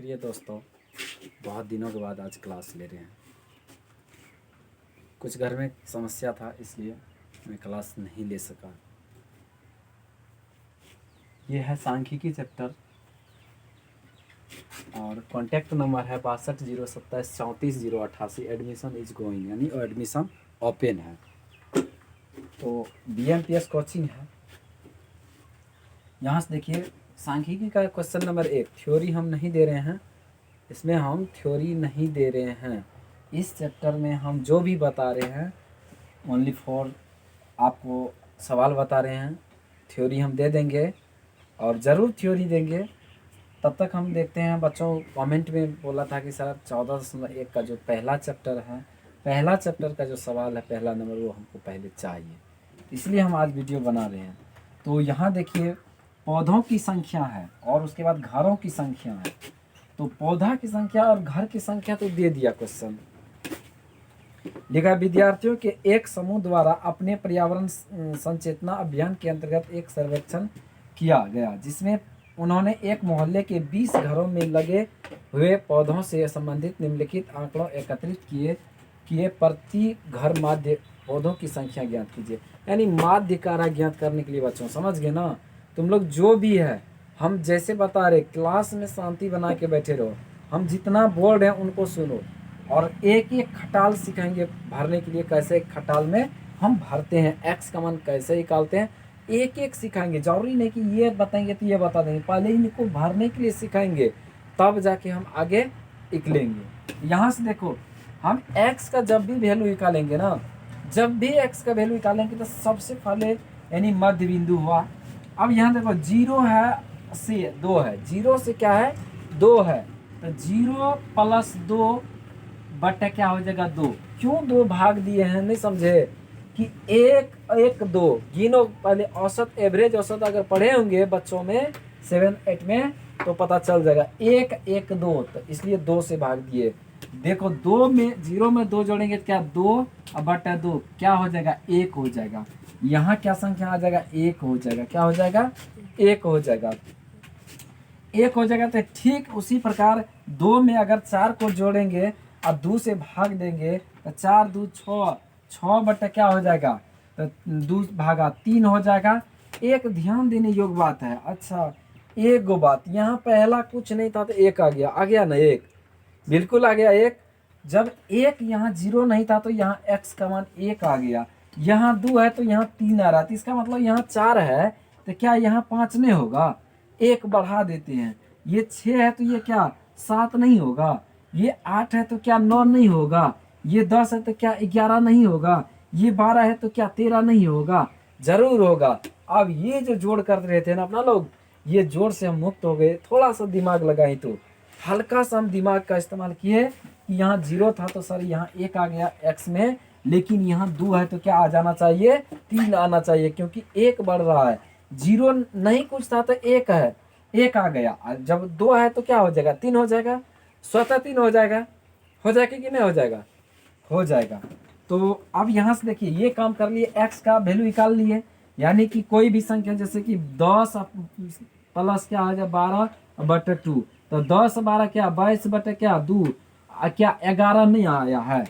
प्रिय दोस्तों, बहुत दिनों के बाद आज क्लास ले रहे हैं। कुछ घर में समस्या था, इसलिए मैं क्लास नहीं ले सका। ये है सांख्यिकी चैप्टर और कॉन्टैक्ट नंबर है 6207743088। एडमिशन इज गोइंग, यानी एडमिशन ओपन है। तो BMPS कोचिंग है। यहाँ से देखिए, सांख्यिकी का क्वेश्चन नंबर 1। थ्योरी हम नहीं दे रहे हैं, इसमें हम थ्योरी नहीं दे रहे हैं। इस चैप्टर में हम जो भी बता रहे हैं ओनली फॉर आपको सवाल बता रहे हैं। थ्योरी हम दे देंगे और ज़रूर थ्योरी देंगे। तब तक हम देखते हैं। बच्चों कमेंट में बोला था कि सर 14.1 का जो पहला चैप्टर है, पहला चैप्टर का जो सवाल है पहला नंबर, वो हमको पहले चाहिए। इसलिए हम आज वीडियो बना रहे हैं। तो यहाँ देखिए, पौधों की संख्या है और उसके बाद घरों की संख्या है। तो पौधा की संख्या और घर की संख्या तो दे दिया क्वेश्चन। लिखा, विद्यार्थियों के एक समूह द्वारा अपने पर्यावरण संचेतना अभियान के अंतर्गत एक सर्वेक्षण किया गया, जिसमें उन्होंने एक मोहल्ले के 20 घरों में लगे हुए पौधों से संबंधित निम्नलिखित आंकड़ों एकत्रित किए। प्रति घर माध्य पौधों की संख्या ज्ञात कीजिए। यानी माध्य कारक ज्ञात करने के लिए बच्चों, समझ गए ना। तुम लोग जो भी है, हम जैसे बता रहे, क्लास में शांति बना के बैठे रहो। हम जितना बोल रहे हैं उनको सुनो और एक एक खटाल सिखाएंगे भरने के लिए। कैसे खटाल में हम भरते हैं, एक्स का मान कैसे निकालते हैं, एक एक सिखाएंगे। जरूरी नहीं कि ये बताएंगे तो ये बता देंगे, पहले ही इनको भरने के लिए सिखाएंगे, तब जाके हम आगे निकलेंगे। यहाँ से देखो, हम एक्स का जब भी वैल्यू निकालेंगे ना, जब भी एक्स का वैल्यू निकालेंगे तो सबसे पहले यानी मध्य बिंदु हुआ। अब यहाँ देखो, 0 है से 2 है, 0 से क्या है 2 है, तो 0 + 2 बटे क्या हो जाएगा 2। क्यों 2 भाग दिए हैं, नहीं समझे कि 1 1 2 गिनो। पहले औसत, एवरेज औसत अगर पढ़े होंगे बच्चों में 7 8 में, तो पता चल जाएगा 1 1 2, तो इसलिए 2 से भाग दिए। देखो 2 में 0 में 2 जोड़ेंगे तो क्या 2 बटा 2 क्या हो जाएगा 1 हो जाएगा। यहाँ क्या संख्या आ जाएगा 1 हो जाएगा। क्या हो जाएगा 1 हो जाएगा, 1 हो जाएगा। तो ठीक उसी प्रकार 2 में अगर 4 को जोड़ेंगे और 2 से भाग देंगे तो 4 2 6, 6 बटा क्या हो जाएगा, तो 2 भागा 3 हो जाएगा। एक ध्यान देने योग्य बात है। अच्छा, एक गो बात, यहाँ पहला कुछ नहीं था तो 1 आ गया ना, 1 बिल्कुल आ गया 1। जब 1 यहाँ 0 नहीं था तो यहाँ x का मान 1 आ गया। यहाँ 2 है तो यहाँ 3 आ रहा है, तो इसका मतलब यहाँ 4 है तो क्या यहाँ 5 नहीं होगा, 1 बढ़ा देते हैं। ये 6 है तो ये क्या 7 नहीं होगा, ये 8 है तो क्या 9 नहीं होगा, ये 10 है तो क्या 11 नहीं होगा, ये 12 है तो क्या 13 नहीं होगा, जरूर होगा। अब ये जो जोड़ कर रहे थे ना अपना लोग, ये जोड़ से हम मुक्त हो गए। थोड़ा सा दिमाग लगाए तो हल्का सा हम दिमाग का इस्तेमाल किए कि यहाँ 0 था तो सर यहाँ 1 आ गया x में, लेकिन यहाँ 2 है तो क्या आ जाना चाहिए 3 आना चाहिए, क्योंकि 1 बढ़ रहा है। 0 नहीं कुछ था तो 1 है, 1 आ गया। जब 2 है तो क्या हो जाएगा 3 हो जाएगा, स्वतः 3 हो जाएगा। हो जाएगा कि नहीं हो जाएगा, हो जाएगा। तो अब यहाँ से देखिए, ये काम कर लिए, x का वैल्यू निकाल लिए। यानी कि कोई भी संख्या जैसे कि 10 प्लस क्या आ जाए 12 बटे 2, तो 10 12 क्या 22 बटे क्या 2, क्या 11 नहीं आया है,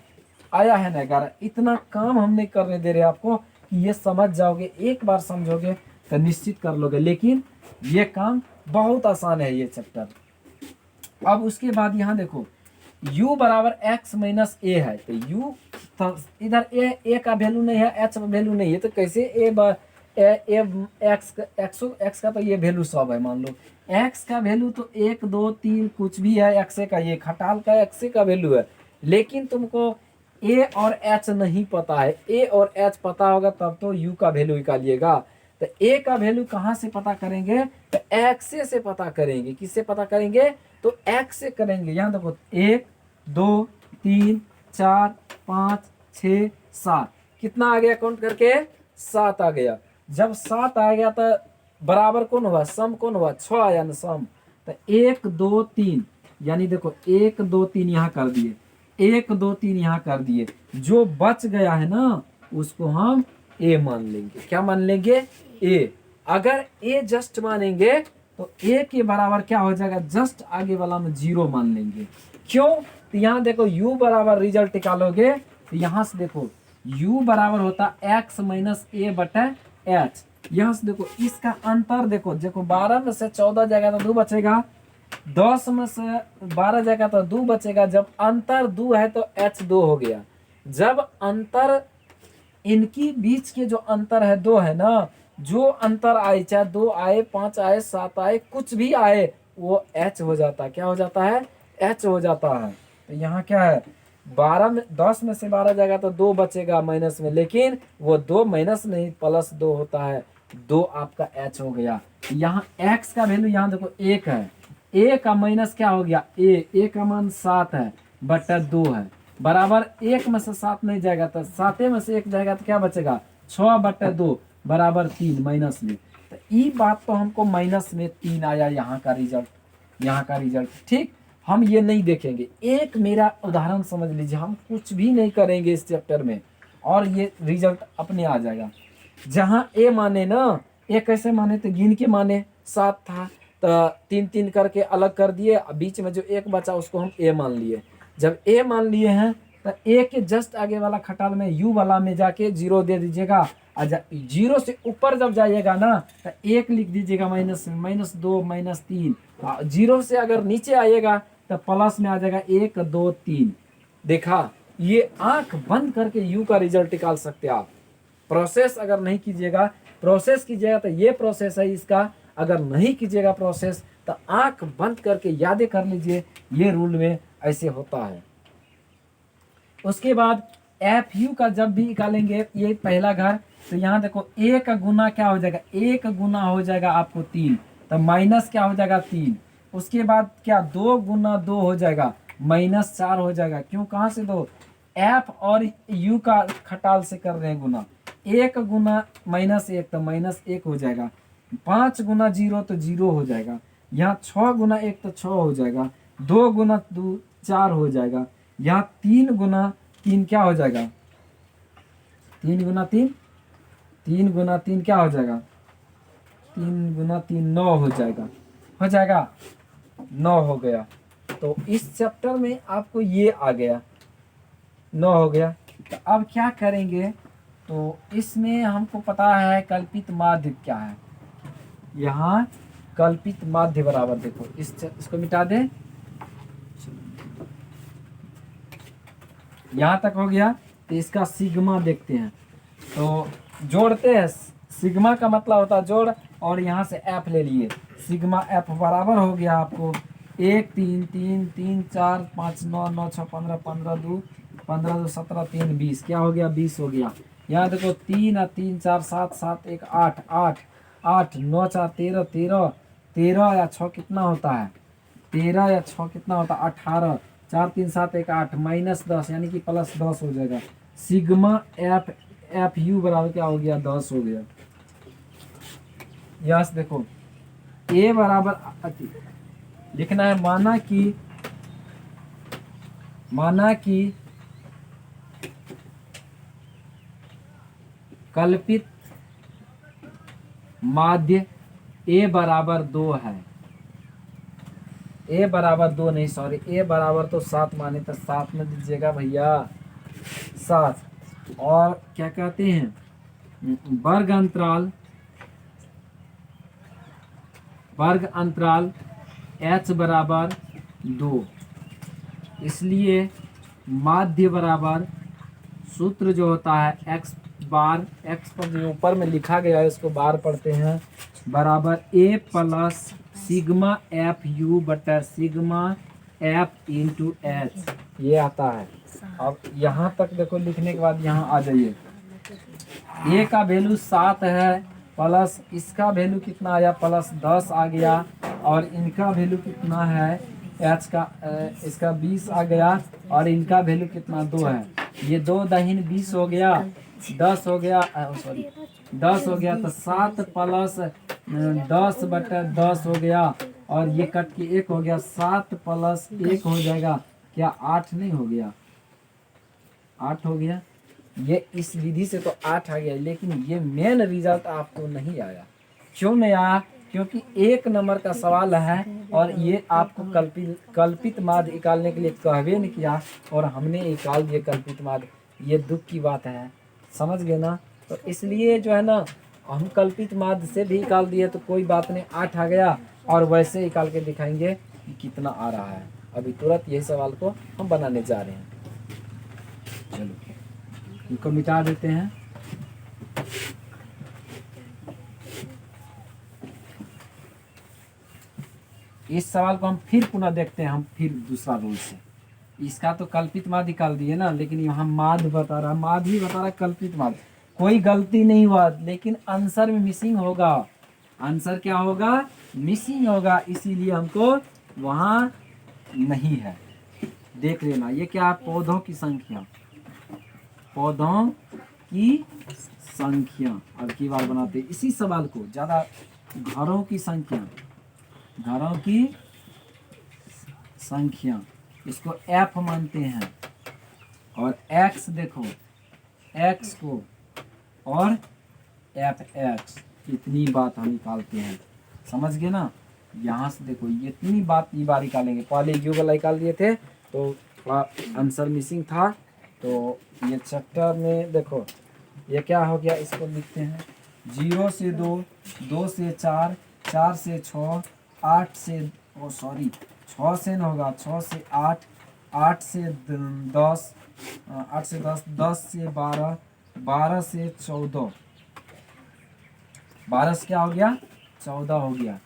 आया है ना 11। इतना काम हम नहीं करने दे रहे आपको कि ये समझ जाओगे, एक बार समझोगे तो निश्चित कर लोगे। लेकिन ये काम बहुत आसान है ये चैप्टर। अब उसके बाद यहाँ देखो, u बराबर x माइनस a है, तो u इधर a का वैल्यू नहीं है, h का वैल्यू नहीं है, तो कैसे x का तो ये वैल्यू सब है। मान लो x का वैल्यू तो 1 2 3 कुछ भी है, x का ये खटाल का x का वैल्यू है। लेकिन तुमको a और h नहीं पता है। a और h पता होगा तब तो u का वैल्यू निकालिएगा। तो a का वैल्यू कहाँ से पता करेंगे, तो x से पता करेंगे। किससे पता करेंगे, तो x से करेंगे। यहाँ देखो 1 2 3 4 5 6 7, कितना आ गया काउंट करके 7 आ गया। जब 7 आ गया तो बराबर कौन हुआ, सम कौन हुआ, 6 आया ना सम। तो 1 2 3, यानी देखो 1 2 3 यहाँ कर दिए, 1 2 3 यहाँ कर दिए। जो बच गया है ना उसको हम a मान लेंगे। क्या मान लेंगे, a। अगर a जस्ट मानेंगे तो a के बराबर क्या हो जाएगा, जस्ट आगे वाला में 0 मान लेंगे। क्यों, तो यहाँ देखो u बराबर रिजल्ट निकालोगे तो यहाँ से देखो u बराबर होता x माइनस ए बटा एच। यहाँ से देखो इसका अंतर देखो, 12 में से 14 जाएगा तो 2 बचेगा, 10 में से 12 जाएगा तो 2 बचेगा। जब अंतर 2 है तो h2 हो गया। जब अंतर इनकी बीच के जो अंतर है 2 है ना, जो अंतर आए चाहे 2 आए 5 आए 7 आए कुछ भी आए वो h हो जाता है। क्या हो जाता है, h हो जाता है। तो यहाँ क्या है, 12 में 10 में से 12 जाएगा तो 2 बचेगा माइनस में, लेकिन वो 2 माइनस नहीं प्लस 2 होता है, 2 आपका h हो गया। यहाँ x का वैल्यू यहाँ देखो 1 है, a का माइनस क्या हो गया, a का मान 7 है बटा 2 है, बराबर 1 में से 7 नहीं जाएगा तो 7 में से 1 जाएगा तो क्या बचेगा 6 बटा 2 बराबर 3 माइनस में। तो ये बात तो हमको माइनस में 3 आया यहाँ का रिजल्ट, ठीक। हम ये नहीं देखेंगे, एक मेरा उदाहरण समझ लीजिए, हम कुछ भी नहीं करेंगे इस चैप्टर में और ये रिजल्ट अपने आ जाएगा। जहाँ ए माने ना, ए कैसे माने तो गिन के माने, 7 था तो 3 करके अलग कर दिए, बीच में जो 1 बचा उसको हम ए मान लिए। जब ए मान लिए हैं तो ए के जस्ट आगे वाला खटाल में यू वाला में जाके 0 दे दीजिएगा, और 0 से ऊपर जब जाइएगा ना तो 1 लिख दीजिएगा माइनस में, -2 -3। 0 से अगर नीचे आइएगा तो प्लस में आ जाएगा 1 2 3। देखा, ये आंख बंद करके यू का रिजल्ट निकाल सकते आप। प्रोसेस अगर नहीं कीजिएगा, प्रोसेस कीजिएगा तो ये प्रोसेस है इसका, अगर नहीं कीजिएगा प्रोसेस तो आंख बंद करके यादें कर लीजिए, ये रूल में ऐसे होता है। उसके बाद एफ यू का जब भी निकालेंगे, ये पहला घर, तो यहाँ देखो ए का गुना क्या हो जाएगा, 1 गुना हो जाएगा आपको 3, तो माइनस क्या हो जाएगा 3। उसके बाद क्या 2 गुना 2 हो जाएगा -4 हो जाएगा। क्यों, कहाँ से 2, एफ और यू का खटाल से कर रहे हैं गुना। 1 गुना -1 तो -1 हो जाएगा, 5 गुना 0 तो 0 हो जाएगा, यहाँ 6 गुना 1 तो 6 हो जाएगा, 2 गुना 2 4 हो जाएगा, यहाँ 3 गुना 3 क्या हो जाएगा, 3 गुना 3 क्या हो जाएगा, 3 गुना 3 9 हो जाएगा 9 हो गया। तो इस चैप्टर में आपको ये आ गया, 9 हो गया। तो अब क्या करेंगे, तो इसमें हमको पता है कल्पित माध्य क्या है। यहाँ कल्पित माध्य बराबर देखो, इसको मिटा दे, यहाँ तक हो गया। तो इसका सिग्मा देखते हैं, तो जोड़ते हैं। सिग्मा का मतलब होता है जोड़, और यहाँ से एफ ले लिए, सिग्मा एफ बराबर हो गया आपको 1 3 3 3 4 5 9 9 6 15 15 2 17 3 20, क्या हो गया 20 हो गया। यहाँ देखो 3 और 3 4 7 7 1 8 8 8 9 4 13 13 13 या 6 कितना होता है, 13 या 6 कितना होता है 18, 4 3 7 1 8 -10 यानी कि +10 हो जाएगा। सिग्मा एफ यू बराबर क्या हो गया 10 हो गया। यहाँ से देखो ए बराबर लिखना है, माना कि कल्पित माध्य ए बराबर 2 है, ए बराबर 2 नहीं सॉरी, ए बराबर तो 7 माने तो 7 में दीजिएगा भैया 7। और क्या कहते हैं, वर्ग अंतराल h बराबर 2, इसलिए माध्य बराबर सूत्र जो होता है x बार, x पर जो ऊपर में लिखा गया है उसको बार पढ़ते हैं, बराबर a plus sigma F you बटा सिग्मा एफ इंटू एच, ये आता है। अब यहाँ तक देखो लिखने के बाद यहाँ आ जाइए, a का वैल्यू 7 है, प्लस इसका वैल्यू कितना आया +10 आ गया, और इनका वैल्यू कितना है h का इसका 20 आ गया, और इनका वैल्यू कितना 2 है, ये 2 दाहिन 20 हो गया, 10 हो गया, सॉरी 10 हो गया, तो 7 प्लस 10 बटा 10 हो गया, और ये कट के 1 हो गया, 7 प्लस 1 हो जाएगा, क्या 8 नहीं हो गया, 8 हो गया। ये इस विधि से तो 8 आ गया, लेकिन ये मेन रिजल्ट आपको नहीं आया। क्यों नहीं आया, क्योंकि 1 नंबर का सवाल है और ये आपको कल्पित माध्य निकालने के लिए कहवे नहीं किया और हमने निकाल दिए कल्पित माध्य। ये दुख की बात है, समझ गए ना। तो इसलिए जो है ना, हम कल्पित माध्य से भी निकाल दिए तो कोई बात नहीं, 8 आ गया। और वैसे निकाल के दिखाएंगे कि कितना आ रहा है। अभी तुरंत यही सवाल को हम बनाने जा रहे हैं। चलो इनको मिटा देते हैं। इस सवाल को हम फिर पुनः देखते हैं, हम फिर दूसरा रूल से। इसका तो कल्पित माध्य निकाल दिए ना, लेकिन यहाँ माध्य बता रहा, माध्य ही बता रहा, कल्पित माध्य। कोई गलती नहीं हुआ, लेकिन आंसर में मिसिंग होगा। आंसर क्या होगा? मिसिंग होगा, इसीलिए हमको वहाँ नहीं है। देख लेना, ये क्या है? पौधों की संख्या, पौधों की संख्या। अब की बार बनाते हैं इसी सवाल को, ज्यादा घरों की संख्या, घरों की संख्या, इसको एफ मानते हैं। और एक्स देखो, एक्स को और एफ एक्स, इतनी बात हम निकालते हैं, समझ गए ना। यहाँ से देखो ये इतनी बात ये बार निकालेंगे। पहले यू वाला निकाल दिए थे तो थोड़ा आंसर मिसिंग था। तो ये चैप्टर में देखो ये क्या हो गया, इसको लिखते हैं 0 से 2, 2 से 4, 4 से 6, 8 से 6 से न होगा, 6 से 8, 8 से 10, 8 से 10, 10 से 12, 12 से 14, 12 से क्या हो गया? 14 हो गया।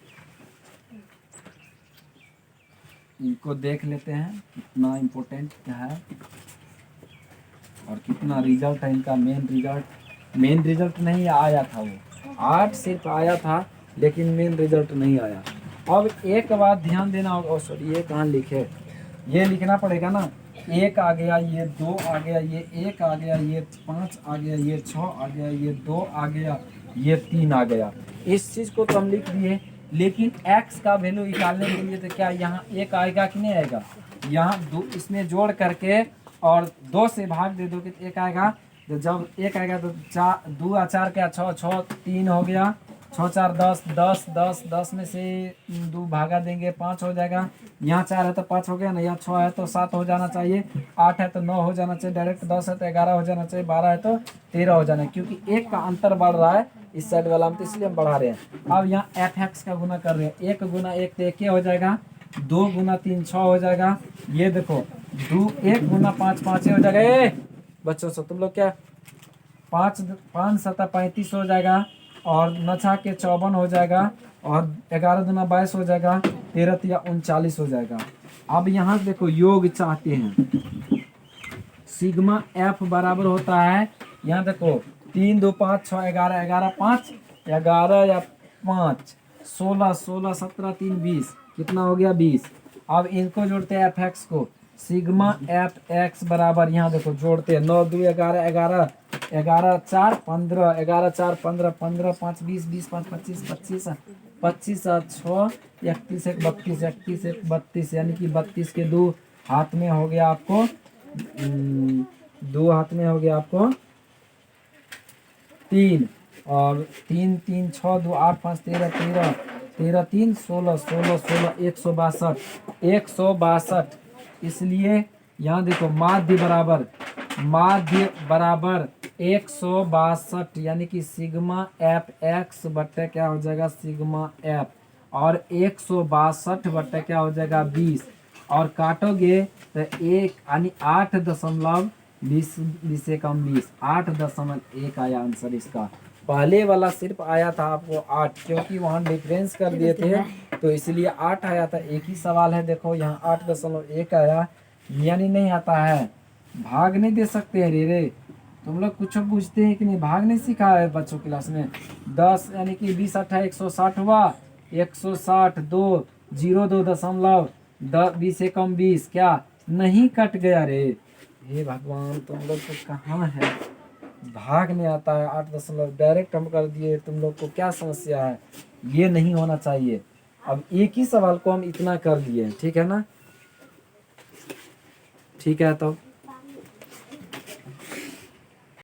इनको देख लेते हैं कितना इम्पोर्टेंट है और कितना रिजल्ट है इनका। मेन रिजल्ट नहीं आया था, वो 8 सिर्फ आया था, लेकिन मेन रिजल्ट नहीं आया। अब एक बात ध्यान देना होगा, सॉरी ये कहाँ लिखे, ये लिखना पड़ेगा ना। 1 आ गया, ये 2 आ गया, ये 1 आ गया, ये 5 आ गया, ये 6 आ गया, ये 2 आ गया, ये 3 आ गया। इस चीज़ को तो हम लिख दिए, लेकिन x का वैल्यू निकालने के लिए तो क्या यहाँ 1 आएगा कि नहीं आएगा? यहाँ 2 इसमें जोड़ करके और 2 से भाग दे दो कि 1 आएगा। तो जब 1 आएगा तो 2 और 4 क्या 6, 6 3 हो गया, 6 4 10, 10 10 10 में से 2 भागा देंगे 5 हो जाएगा। यहाँ 4 है तो 5 हो गया ना, यहाँ 6 है तो 7 हो जाना चाहिए, 8 है तो 9 हो जाना चाहिए, डायरेक्ट 10 है तो 11 हो जाना चाहिए, 12 है तो 13 हो जाना है, क्योंकि 1 का अंतर बढ़ रहा है इस साइड वाला में, तो इसलिए हम बढ़ा रहे हैं। अब यहाँ एफ एक्स का गुना कर रहे हैं, 1 गुना 1 तो 1 हो जाएगा, 2 गुना 3 6 हो जाएगा। ये देखो 1 गुना 5 5 हो जाएगा। बच्चों से तुम लोग क्या 5 5 7 35 हो जाएगा, और 9 के 54 हो जाएगा, और 11 दूना 22 हो जाएगा, 13 या 39 हो जाएगा। अब यहाँ देखो योग चाहते हैं, सिग्मा एफ बराबर होता है, यहाँ देखो 3 2 5 6 11 11 5 11 या 5 16 16 17 3 20, कितना हो गया 20। अब इनको जोड़ते हैं एफ एक्स को, सिग्मा एफ एक्स बराबर, यहाँ देखो जोड़ते हैं 9 2 11 11 11 4 15 11 4 15 15 5 20 20 5 25 25 25 6 31 1 32 31 1 32, यानी कि 32 के 2 हाथ में हो गया आपको, 2 हाथ में हो गया आपको 3, और 3 3 6 2 8 5 13 13 13 3 16 16 16 162, इसलिए यहाँ देखो माध्य बराबर 162, यानी कि सिग्मा एफ एक्स बट्टे क्या हो जाएगा सिग्मा एफ, और 162 बट्टे क्या हो जाएगा 20, और काटोगे तो 1 यानी 8.20 से कम 20, 8.1 आया आंसर इसका। पहले वाला सिर्फ आया था आपको 8, क्योंकि वहाँ डिफरेंस कर दिए थे तो इसलिए 8 आया था। एक ही सवाल है, देखो यहाँ 8.1 आया, यानी नहीं आता है। भाग नहीं दे सकते हैं रे तुम लोग, कुछ पूछते हैं कि नहीं, भाग नहीं सीखा है बच्चों क्लास में। 10 यानी कि 20 8 160 हुआ, 160 2 0 2 20 से कम 20, क्या नहीं कट गया रे? हे भगवान, तुम लोग को कहाँ है, भाग नहीं आता है। 8 डायरेक्ट हम कर दिए, तुम लोग को क्या समस्या है? ये नहीं होना चाहिए। अब एक ही सवाल को हम इतना कर दिए, ठीक है ना? ठीक है तो